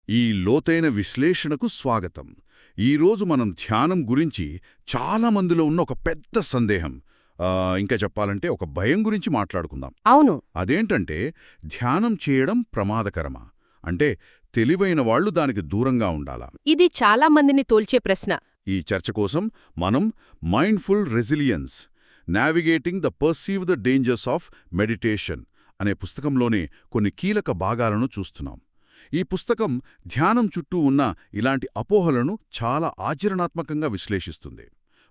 ఈ లోతైన విశ్లేషణకు స్వాగతం. ఈరోజు మనం ధ్యానం గురించి చాలా మందిలో ఉన్న ఒక పెద్ద సందేహం, ఇంకా చెప్పాలంటే ఒక భయం గురించి మాట్లాడుకుందాం. అవును. అదేంటంటే, ధ్యానం చేయడం ప్రమాదకరమా? అంటే తెలివైన వాళ్ళు దానికి దూరంగా ఉండాలా? ఇది చాలా మందిని తోల్చే ప్రశ్న. ఈ చర్చ కోసం మనం mindful resilience, navigating the perceive the dangers of meditation అనే పుస్తకంలోని కొన్ని కీలక భాగాలను చూస్తున్నాం. ఈ పుస్తకం ధ్యానం చుట్టూ ఉన్న ఇలాంటి అపోహలను చాలా ఆచరణాత్మకంగా విశ్లేషిస్తుంది.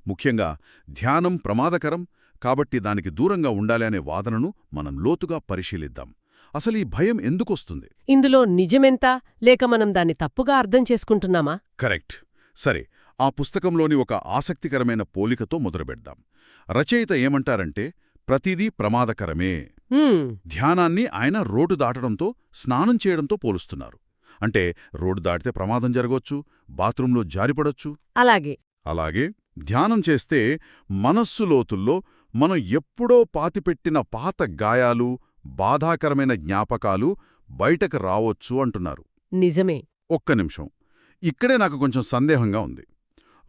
ముఖ్యంగా ధ్యానం ప్రమాదకరం కాబట్టి దానికి దూరంగా ఉండాలి అనే వాదనను మనం లోతుగా పరిశీలిద్దాం. అసలు ఈ భయం ఎందుకొస్తుంది? ఇందులో నిజమెంత, లేక మనం దాన్ని తప్పుగా అర్థం చేసుకుంటున్నామా? కరెక్ట్. సరే, ఆ పుస్తకంలోని ఒక ఆసక్తికరమైన పోలికతో మొదలుపెడదాం. రచయిత ఏమంటారంటే, ప్రతిదీ ప్రమాదకరమే. ధ్యానాన్ని ఆయన రోడ్డు దాటడంతో, స్నానం చేయడంతో పోలుస్తున్నారు. అంటే రోడ్డు దాటితే ప్రమాదం జరగొచ్చు, బాత్రూంలో జారిపడొచ్చు. అలాగే ధ్యానం చేస్తే మనస్సు లోతుల్లో మనం ఎప్పుడో పాతిపెట్టిన పాత గాయాలు, బాధాకరమైన జ్ఞాపకాలు బయటకు రావొచ్చు అంటున్నారు. నిజమే. ఒక్క నిమిషం, ఇక్కడే నాకు కొంచెం సందేహంగా ఉంది.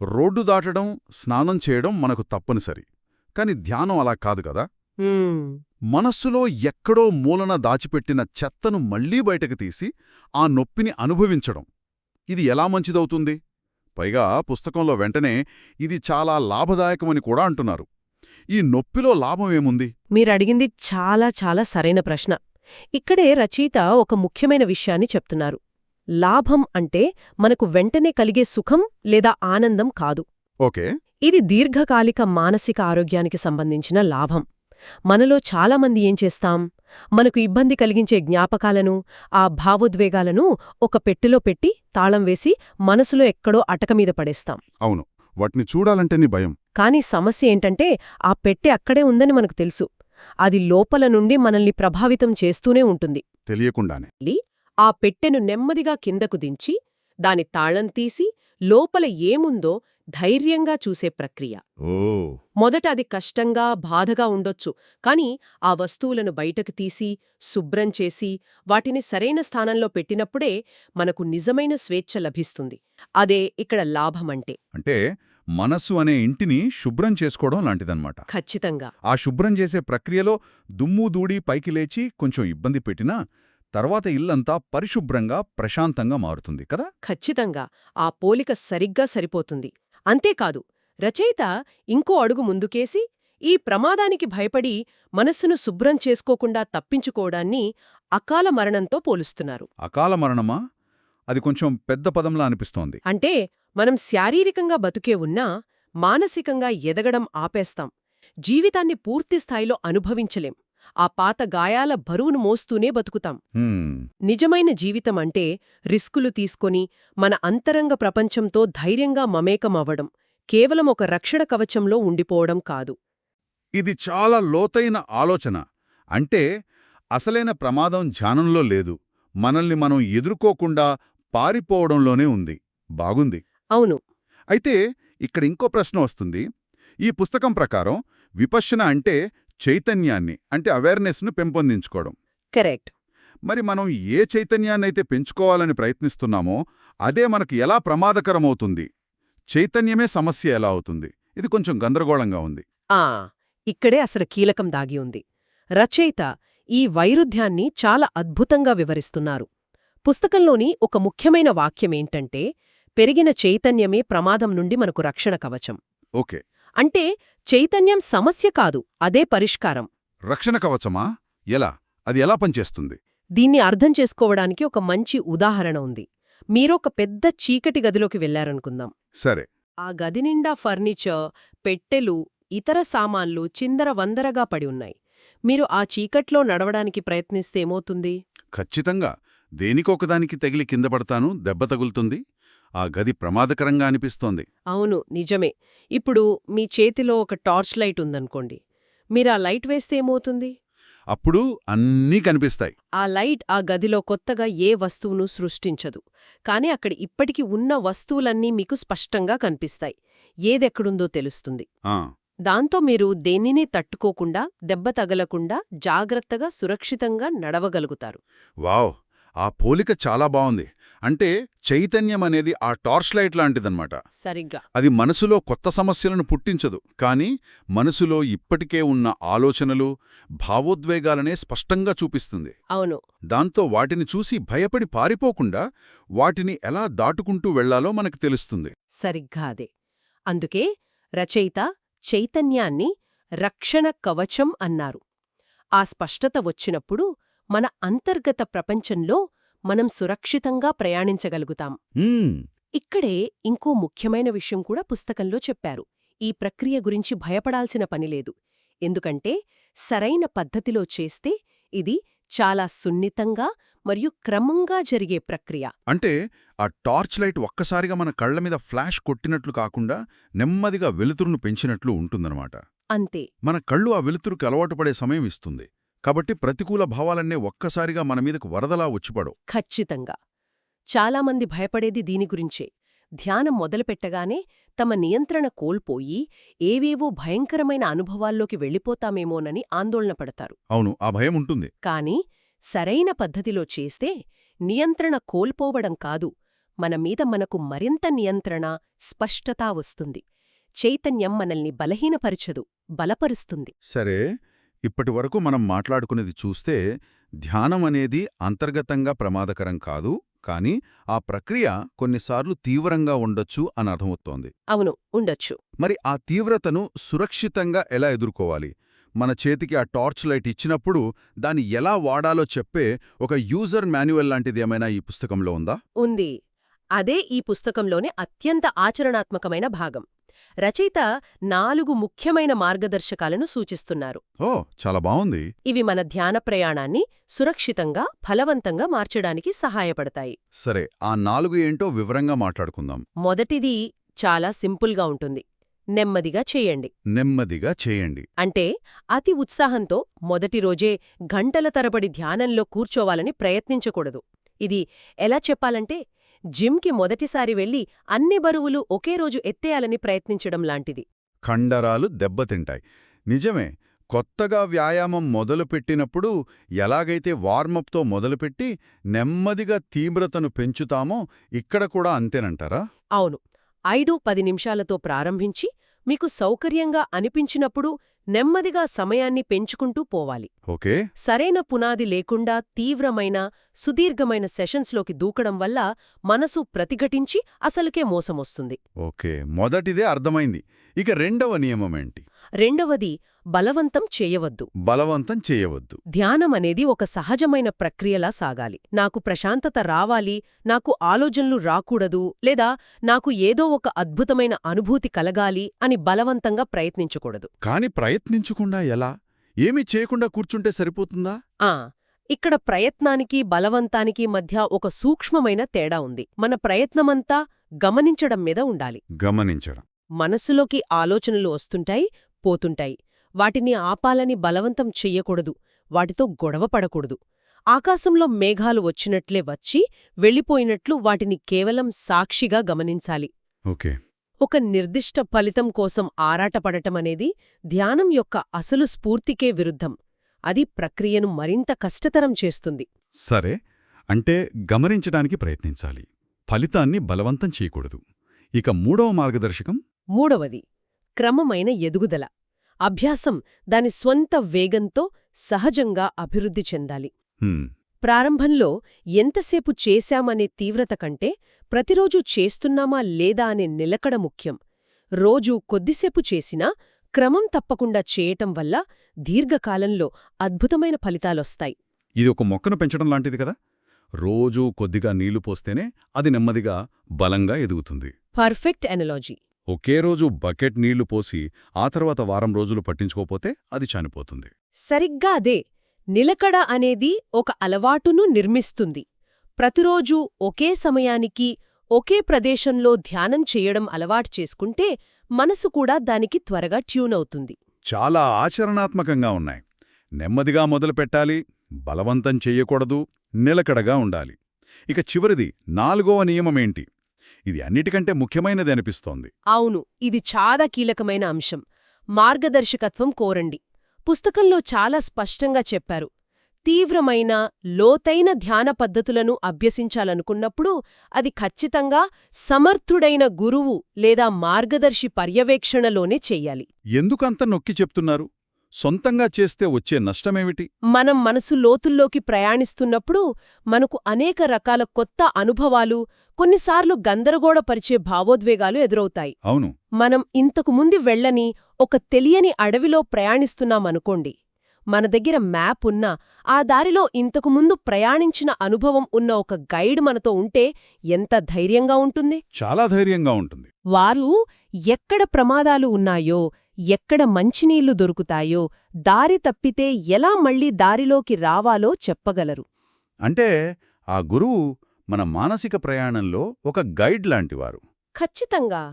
రోడ్డు దాటడం, స్నానం చేయడం మనకు తప్పనిసరి. కాని ధ్యానం అలా కాదు కదా. మనస్సులో ఎక్కడో మూలన దాచిపెట్టిన చెత్తను మళ్లీ బయటకు తీసి ఆ నొప్పిని అనుభవించడం, ఇది ఎలా మంచిదవుతుంది? పైగా పుస్తకంలో వెంటనే ఇది చాలా లాభదాయకమని కూడా అంటున్నారు. ఈ నొప్పిలో లాభమేముంది? మీరడిగింది చాలా చాలా సరైన ప్రశ్న. ఇక్కడే రచయిత ఒక ముఖ్యమైన విషయాన్ని చెప్తున్నారు. లాభం అంటే మనకు వెంటనే కలిగే సుఖం లేదా ఆనందం కాదు. ఓకే. ఇది దీర్ఘకాలిక మానసిక ఆరోగ్యానికి సంబంధించిన లాభం. మనలో చాలామంది ఏం చేస్తాం, మనకు ఇబ్బంది కలిగించే జ్ఞాపకాలను, ఆ భావోద్వేగాలను ఒక పెట్టెలో పెట్టి తాళం వేసి మనసులో ఎక్కడో అటకమీద పడేస్తాం. అవును, వాటిని చూడాలంటేనే భయం. కాని సమస్య ఏంటంటే, ఆ పెట్టె అక్కడే ఉందని మనకు తెలుసు. అది లోపల నుండి మనల్ని ప్రభావితం చేస్తూనే ఉంటుంది. తెలియకుండానే. ఆ పెట్టెను నెమ్మదిగా కిందకు దించి, దాని తాళం తీసి లోపల ఏముందో ధైర్యంగా చూసే ప్రక్రియ. మొదట అది కష్టంగా, బాధగా ఉండొచ్చు. కాని ఆ వస్తువులను బయటకు తీసి, శుభ్రం చేసి, వాటిని సరైన స్థానంలో పెట్టినప్పుడే మనకు నిజమైన స్వేచ్ఛ లభిస్తుంది. అదే ఇక్కడ లాభమంటే. అంటే మనస్సు అనే ఇంటిని శుభ్రం చేసుకోవడం లాంటిదన్నమాట. ఖచ్చితంగా. ఆ శుభ్రం చేసే ప్రక్రియలో దుమ్ము దూడి పైకి లేచి కొంచెం ఇబ్బంది పెట్టినా తర్వాత ఇల్లంతా పరిశుభ్రంగా, ప్రశాంతంగా మారుతుంది కదా. ఖచ్చితంగా. ఆ పోలిక సరిగ్గా సరిపోతుంది. అంతేకాదు, రచయిత ఇంకో అడుగు ముందుకేసి, ఈ ప్రమాదానికి భయపడి మనస్సును శుభ్రం చేసుకోకుండా తప్పించుకోవడాన్ని అకాల మరణంతో పోలుస్తున్నారు. అకాల మరణమా? అది కొంచెం పెద్ద పదంలా అనిపిస్తోంది. అంటే మనం శారీరకంగా బతుకే ఉన్నా మానసికంగా ఎదగడం ఆపేస్తాం. జీవితాన్ని పూర్తిస్థాయిలో అనుభవించలేం. ఆ పాత గాయాల బరువును మోస్తూనే బతుకుతాం. నిజమైన జీవితం అంటే రిస్కులు తీసుకొని మన అంతరంగ ప్రపంచంతో ధైర్యంగా మమేకమవ్వడం, కేవలం ఒక రక్షణ కవచంలో ఉండిపోవడం కాదు. ఇది చాలా లోతైన ఆలోచన. అంటే అసలైన ప్రమాదం ధ్యానంలో లేదు, మనల్ని మనం ఎదుర్కోకుండా పారిపోవడంలోనే ఉంది. బాగుంది. అవును. అయితే ఇక్కడ ఇంకో ప్రశ్న వస్తుంది. ఈ పుస్తకం ప్రకారం విపశ్యన అంటే చైతన్యాన్ని, అంటే అవేర్నెస్ను పెంపొందించుకోవడం. కరెక్ట్. మరి మనం ఏ చైతన్యాన్నైతే పెంచుకోవాలని ప్రయత్నిస్తున్నామో అదే మనకు ఎలా ప్రమాదకరమవుతుంది? చైతన్యమే సమస్య ఎలా అవుతుంది? ఇది కొంచెం గందరగోళంగా ఉంది. ఇక్కడే అసలు కీలకం దాగి ఉంది. రచయిత ఈ వైరుధ్యాన్ని చాలా అద్భుతంగా వివరిస్తున్నారు. పుస్తకంలోని ఒక ముఖ్యమైన వాక్యమేంటంటే, పెరిగిన చైతన్యమే ప్రమాదం నుండి మనకు రక్షణ కవచం. ఓకే. అంటే చైతన్యం సమస్య కాదు, అదే పరిష్కారం. రక్షణ కవచమా? ఎలా? అది ఎలా పనిచేస్తుంది? దీన్ని అర్థం చేసుకోవడానికి ఒక మంచి ఉదాహరణ ఉంది. మీరొక పెద్ద చీకటి గదిలోకి వెళ్లారనుకుందాం. సరే. ఆ గది నిండా ఫర్నిచర్, పెట్టెలు, ఇతర సామాన్లు చిందరవందరగా పడి ఉన్నాయి. మీరు ఆ చీకట్లో నడవడానికి ప్రయత్నిస్తే ఏమవుతుంది? ఖచ్చితంగా దేనికొకదానికి తగిలి కింద పడతాను, దెబ్బ తగులుతుంది. ఆ గది ప్రమాదకరంగా అనిపిస్తోంది. అవును, నిజమే. ఇప్పుడు మీ చేతిలో ఒక టార్చ్ లైట్ ఉందనుకోండి. మీరా లైట్ వేస్తే ఏమవుతుంది? అప్పుడు అన్నీ కనిపిస్తాయి. ఆ లైట్ ఆ గదిలో కొత్తగా ఏ వస్తువును సృష్టించదు. కాని అక్కడ ఇప్పటికి ఉన్న వస్తువులన్నీ మీకు స్పష్టంగా కనిపిస్తాయి. ఏదెక్కడుందో తెలుస్తుంది. దాంతో మీరు దేనినీ తట్టుకోకుండా, దెబ్బ తగలకుండా జాగ్రత్తగా, సురక్షితంగా నడవగలుగుతారు. వావ్! ఆ పోలిక చాలా బావుంది. అంటే చైతన్యం అనేది ఆ టార్చ్ లైట్ లాంటిదన్నమాట. సరిగ్గా. అది మనసులో కొత్త సమస్యలను పుట్టించదు, కానీ మనసులో ఇప్పటికే ఉన్న ఆలోచనలు, భావోద్వేగాలనే స్పష్టంగా చూపిస్తుంది. అవును. దాంతో వాటిని చూసి భయపడి పారిపోకుండా వాటిని ఎలా దాటుకుంటూ వెళ్లాలో మనకు తెలుస్తుంది. సరిగ్గా అదే. అందుకే రచయిత చైతన్యాన్ని రక్షణ కవచం అన్నారు. ఆ స్పష్టత వచ్చినప్పుడు మన అంతర్గత ప్రపంచంలో మనం సురక్షితంగా ప్రయాణించగలుగుతాం. హ్మ్, ఇక్కడే ఇంకో ముఖ్యమైన విషయం కూడా పుస్తకంలో చెప్పారు. ఈ ప్రక్రియ గురించి భయపడాల్సిన పనిలేదు. ఎందుకంటే సరైన పద్ధతిలో చేస్తే ఇది చాలా సున్నితంగా మరియు క్రమంగా జరిగే ప్రక్రియ. అంటే ఆ టార్చ్ లైట్ ఒక్కసారిగా మన కళ్ల మీద ఫ్లాష్ కొట్టినట్లు కాకుండా నెమ్మదిగా వెలుతురును పెంచినట్లు ఉంటుందన్నమాట. అంతే. మన కళ్ళు ఆ వెలుతురుకి అలవాటు పడే సమయం ఇస్తుంది. కాబట్టి ప్రతికూల భావాలన్నీ ఒక్కసారిగా మన మీదకు వరదలా వచ్చిపడవు. ఖచ్చితంగా. చాలామంది భయపడేది దీని గురించే. ధ్యానం మొదలుపెట్టగానే తమ నియంత్రణ కోల్పోయి ఏవేవో భయంకరమైన అనుభవాల్లోకి వెళ్ళిపోతామేమోనని ఆందోళన పడతారు. అవును, ఆ భయం ఉంటుంది. కానీ సరైన పద్ధతిలో చేస్తే నియంత్రణ కోల్పోవడం కాదు, మన మీద మనకు మరింత నియంత్రణ, స్పష్టత వస్తుంది. చైతన్యం మనల్ని బలహీనపరచదు, బలపరుస్తుంది. సరే, ఇప్పటివరకు మనం మాట్లాడుకునేది చూస్తే ధ్యానం అనేది అంతర్గతంగా ప్రమాదకరం కాదు, కానీ ఆ ప్రక్రియ కొన్నిసార్లు తీవ్రంగా ఉండొచ్చు అని అర్థమవుతోంది. అవును, ఉండొచ్చు. మరి ఆ తీవ్రతను సురక్షితంగా ఎలా ఎదుర్కోవాలి? మన చేతికి ఆ టార్చ్ లైట్ ఇచ్చినప్పుడు దాన్ని ఎలా వాడాలో చెప్పే ఒక యూజర్ మాన్యువల్ లాంటిదేమైనా ఈ పుస్తకంలో ఉందా? ఉంది. అదే ఈ పుస్తకంలోని అత్యంత ఆచరణాత్మకమైన భాగం. రచయిత 4 ముఖ్యమైన మార్గదర్శకాలను సూచిస్తున్నారు. ఓ, చాలా బావుంది. ఇవి మన ధ్యాన ప్రయాణాన్ని సురక్షితంగా, ఫలవంతంగా మార్చడానికి సహాయపడతాయి. సరే, ఆ 4 ఏంటో వివరంగా మాట్లాడుకుందాం. మొదటిది చాలా సింపుల్గా ఉంటుంది. నెమ్మదిగా చేయండి. నెమ్మదిగా చేయండి. అంటే అతి ఉత్సాహంతో మొదటి రోజే గంటల తరబడి ధ్యానంలో కూర్చోవాలని ప్రయత్నించకూడదు. ఇది ఎలా చెప్పాలంటే జిమ్కి మొదటిసారి వెళ్లి అన్ని బరువులు ఒకే రోజు ఎత్తేయాలని ప్రయత్నించడం లాంటిది. కండరాలు దెబ్బతింటాయి. నిజమే, కొత్తగా వ్యాయామం మొదలుపెట్టినప్పుడు ఎలాగైతే వార్మప్తో మొదలుపెట్టి నెమ్మదిగా తీవ్రతను పెంచుతామో ఇక్కడ కూడా అంతేనంటారా? అవును. 5-10 నిమిషాలతో ప్రారంభించి మీకు సౌకర్యంగా అనిపించినప్పుడు నెమ్మదిగా సమయాన్ని పెంచుకుంటూ పోవాలి. ఓకే. సరైన పునాది లేకుండా తీవ్రమైన, సుదీర్ఘమైన సెషన్స్లోకి దూకడం వల్ల మనసు ప్రతిఘటించి అసలుకే మోసమొస్తుంది. ఓకే, మొదటిదే అర్థమైంది. ఇక రెండవ నియమమేంటి? రెండవది, బలవంతం చేయవద్దు. బలవంతం చేయవద్దు. ధ్యానం అనేది ఒక సహజమైన ప్రక్రియలా సాగాలి. నాకు ప్రశాంతత రావాలి, నాకు ఆలోచనలు రాకూడదు, లేదా నాకు ఏదో ఒక అద్భుతమైన అనుభూతి కలగాలి అని బలవంతంగా ప్రయత్నించకూడదు. కాని ప్రయత్నించకుండా ఎలా? ఏమీ చేయకుండా కూర్చుంటే సరిపోతుందా? ఇక్కడ ప్రయత్నానికి, బలవంతానికి మధ్య ఒక సూక్ష్మమైన తేడా ఉంది. మన ప్రయత్నమంతా గమనించడం మీద ఉండాలి. గమనించడం. మనస్సులోకి ఆలోచనలు వస్తుంటాయి, పోతుంటాయి. వాటిని ఆపాలని బలవంతం చెయ్యకూడదు, వాటితో గొడవ పడకూడదు. ఆకాశంలో మేఘాలు వచ్చినట్లే వచ్చి వెళ్ళిపోయినట్లు వాటిని కేవలం సాక్షిగా గమనించాలి. ఓకే. ఒక నిర్దిష్ట ఫలితం కోసం ఆరాటపడటమనేది ధ్యానం యొక్క అసలు స్ఫూర్తికే విరుద్ధం. అది ప్రక్రియను మరింత కష్టతరం చేస్తుంది. సరే, అంటే గమనించడానికి ప్రయత్నించాలి, ఫలితాన్ని బలవంతం చేయకూడదు. ఇక మూడవ మార్గదర్శకం? మూడవది, క్రమమైన ఎదుగుదల. అభ్యాసం దాని స్వంత వేగంతో సహజంగా అభివృద్ధి చెందాలి. ప్రారంభంలో ఎంతసేపు చేశామనే తీవ్రత కంటే ప్రతిరోజూ చేస్తున్నామా లేదా అనే నిలకడ ముఖ్యం. రోజూ కొద్దిసేపు చేసినా క్రమం తప్పకుండా చేయటం వల్ల దీర్ఘకాలంలో అద్భుతమైన ఫలితాలొస్తాయి. ఇది ఒక మొక్కను పెంచడం లాంటిది కదా. రోజూ కొద్దిగా నీళ్లు పోస్తేనే అది నెమ్మదిగా బలంగా ఎదుగుతుంది. పర్ఫెక్ట్ ఎనలాజీ. ఒకే రోజు బకెట్ నీళ్లు పోసి ఆ తర్వాత వారం రోజులు పట్టించుకోపోతే అది చనిపోతుంది. సరిగ్గా అదే. నిలకడ అనేది ఒక అలవాటును నిర్మిస్తుంది. ప్రతిరోజూ ఒకే సమయానికి ఒకే ప్రదేశంలో ధ్యానం చేయడం అలవాటు చేసుకుంటే మనసు కూడా దానికి త్వరగా ట్యూన్ అవుతుంది. చాలా ఆచరణాత్మకంగా ఉన్నాయి. నెమ్మదిగా మొదలుపెట్టాలి, బలవంతం చెయ్యకూడదు, నిలకడగా ఉండాలి. ఇక చివరిది 4వ నియమమేంటి? ఇది అన్నిటికంటే ముఖ్యమైనది అనిపిస్తోంది. అవును, ఇది చాలా కీలకమైన అంశం. మార్గదర్శకత్వం కోరండి. పుస్తకంలో చాలా స్పష్టంగా చెప్పారు. తీవ్రమైన లోతైన ధ్యాన పద్ధతులను అభ్యసించాలనుకున్నప్పుడు అది ఖచ్చితంగా సమర్థుడైన గురువు లేదా మార్గదర్శి పర్యవేక్షణలోనే చెయ్యాలి. ఎందుకంత నొక్కి చెప్తున్నారు? సొంతంగా చేస్తే వచ్చే నష్టమేమిటి? మనం మనసు లోతుల్లోకి ప్రయాణిస్తున్నప్పుడు మనకు అనేక రకాల కొత్త అనుభవాలు, కొన్నిసార్లు గందరగోళపరిచే భావోద్వేగాలు ఎదురవుతాయి. అవును. మనం ఇంతకు ముందు వెళ్ళని ఒక తెలియని అడవిలో ప్రయాణిస్తున్నామనుకోండి. మన దగ్గర మ్యాప్ ఉన్నా ఆ దారిలో ఇంతకుముందు ప్రయాణించిన అనుభవం ఉన్న ఒక గైడ్ మనతో ఉంటే ఎంత ధైర్యంగా ఉంటుంది? చాలా ధైర్యంగా ఉంటుంది. వారు ఎక్కడ ప్రమాదాలు ఉన్నాయో, ఎక్కడ మంచినీళ్లు దొరుకుతాయో, దారి తప్పితే ఎలా మళ్లీ దారిలోకి రావాలో చెప్పగలరు. అంటే ఆ గురువు మన మానసిక ప్రయాణంలో ఒక గైడ్ లాంటివారు. ఖచ్చితంగా.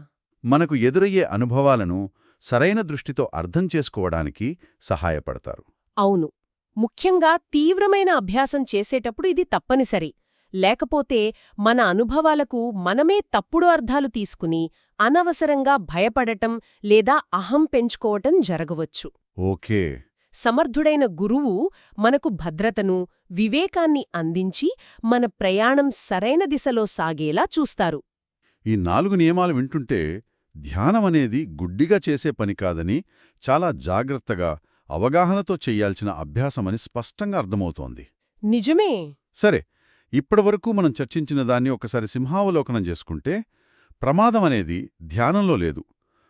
మనకు ఎదురయ్యే అనుభవాలను సరైన దృష్టితో అర్థం చేసుకోవడానికి సహాయపడతారు. అవును. ముఖ్యంగా తీవ్రమైన అభ్యాసం చేసేటప్పుడు ఇది తప్పనిసరి. లేకపోతే మన అనుభవాలకు మనమే తప్పుడు అర్థాలు తీసుకుని అనవసరంగా భయపడటం లేదా అహం పెంచుకోవటం జరగవచ్చు. ఓకే. సమర్థుడైన గురువు మనకు భద్రతను, వివేకాన్ని అందించి మన ప్రయాణం సరైన దిశలో సాగేలా చూస్తారు. ఈ 4 నియమాలు వింటుంటే ధ్యానమనేది గుడ్డిగా చేసే పని కాదని, చాలా జాగ్రత్తగా అవగాహనతో చెయ్యాల్సిన అభ్యాసమని స్పష్టంగా అర్థమవుతోంది. నిజమే. సరే, ఇప్పటివరకు మనం చర్చించిన దాన్ని ఒకసారి సింహావలోకనం చేసుకుంటే, ప్రమాదమనేది ధ్యానంలో లేదు.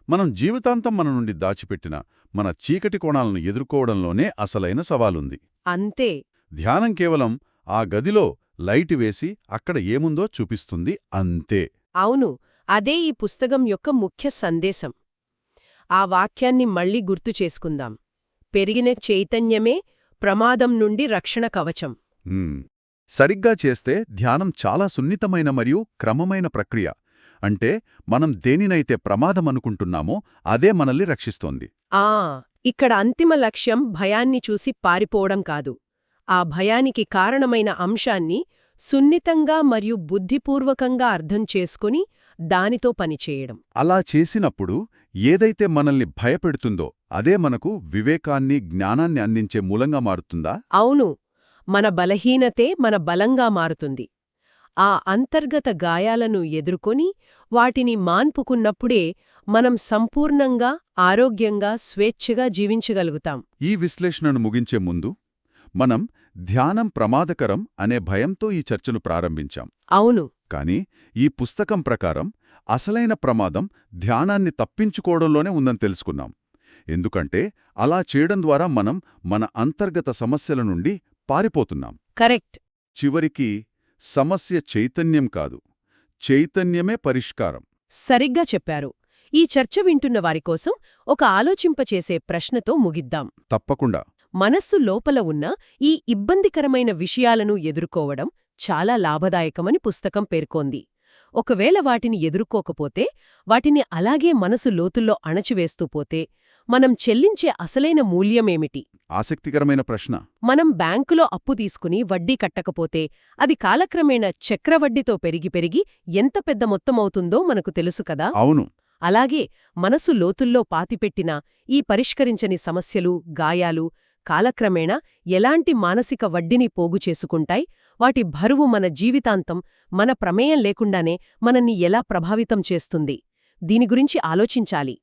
మనం జీవితాంతం మన నుండి దాచిపెట్టిన మన చీకటి కోణాలను ఎదుర్కోవడంలోనే అసలైన సవాలుంది. అంతే. ధ్యానం కేవలం ఆ గదిలో లైట్ వేసి అక్కడ ఏముందో చూపిస్తుంది, అంతే. అవును. అదే ఈ పుస్తకం యొక్క ముఖ్య సందేశం. ఆ వాక్యాన్ని మళ్ళీ గుర్తు చేసుకుందాం. పెరిగిన చైతన్యమే ప్రమాదం నుండి రక్షణ కవచం. సరిగ్గా చేస్తే ధ్యానం చాలా సున్నితమైన మరియు క్రమమైన ప్రక్రియ. అంటే మనం దేనినైతే ప్రమాదమనుకుంటున్నామో అదే మనల్ని రక్షిస్తోంది. ఇక్కడ అంతిమ లక్ష్యం భయాన్ని చూసి పారిపోవడం కాదు. ఆ భయానికి కారణమైన అంశాన్ని సున్నితంగా మరియు బుద్ధిపూర్వకంగా అర్థం చేసుకుని దానితో పనిచేయడం. అలా చేసినప్పుడు ఏదైతే మనల్ని భయపెడుతుందో అదే మనకు వివేకాన్ని, జ్ఞానాన్ని అందించే మూలంగా మారుతుందా? అవును. మన బలహీనతే మన బలంగా మారుతుంది. ఆ అంతర్గత గాయాలను ఎదుర్కొని వాటిని మాన్పుకున్నప్పుడే మనం సంపూర్ణంగా, ఆరోగ్యంగా, స్వేచ్ఛగా జీవించగలుగుతాం. ఈ విశ్లేషణను ముగించే ముందు మనం ధ్యానం ప్రమాదకరం అనే భయంతో ఈ చర్చను ప్రారంభించాం. అవును. కానీ ఈ పుస్తకం ప్రకారం అసలైన ప్రమాదం ధ్యానాన్ని తప్పించుకోవడంలోనే ఉందని తెలుసుకున్నాం. ఎందుకంటే అలా చేయడం ద్వారా మనం మన అంతర్గత సమస్యల నుండి పారిపోతున్నాం. కరెక్ట్. చివరికి సమస్య చైతన్యం కాదు, చైతన్యమే పరిష్కారం. సరిగ్గా చెప్పారు. ఈ చర్చ వింటున్న వారికోసం ఒక ఆలోచింపచేసే ప్రశ్నతో ముగిద్దాం. తప్పకుండా. మనస్సు లోపల ఉన్న ఈ ఇబ్బందికరమైన విషయాలను ఎదుర్కోవడం చాలా లాభదాయకమని పుస్తకం పేర్కొంది. ఒకవేళ వాటిని ఎదుర్కోకపోతే, వాటిని అలాగే మనసు లోతుల్లో అణచివేస్తూ పోతే, మనం చెల్లించే అసలైన మూల్యమేమిటి? ఆసక్తికరమైన ప్రశ్న. మనం బ్యాంకులో అప్పు తీసుకుని వడ్డీ కట్టకపోతే, అది కాలక్రమేణా చక్రవడ్డీతో పెరిగి పెరిగి ఎంత పెద్ద మొత్తమవుతుందో మనకు తెలుసు కదా? అవును. అలాగే మనసు లోతుల్లో పాతిపెట్టిన ఈ పరిష్కరించని సమస్యలు, గాయాలు కాలక్రమేణా ఎలాంటి మానసిక వడ్డీని పోగు చేసుకుంటాయి, వాటి బరువు మన జీవితాంతం, మన ప్రమేయం లేకుండానే మనల్ని ఎలా ప్రభావితం చేస్తుంది? దీని గురించి ఆలోచించాలి.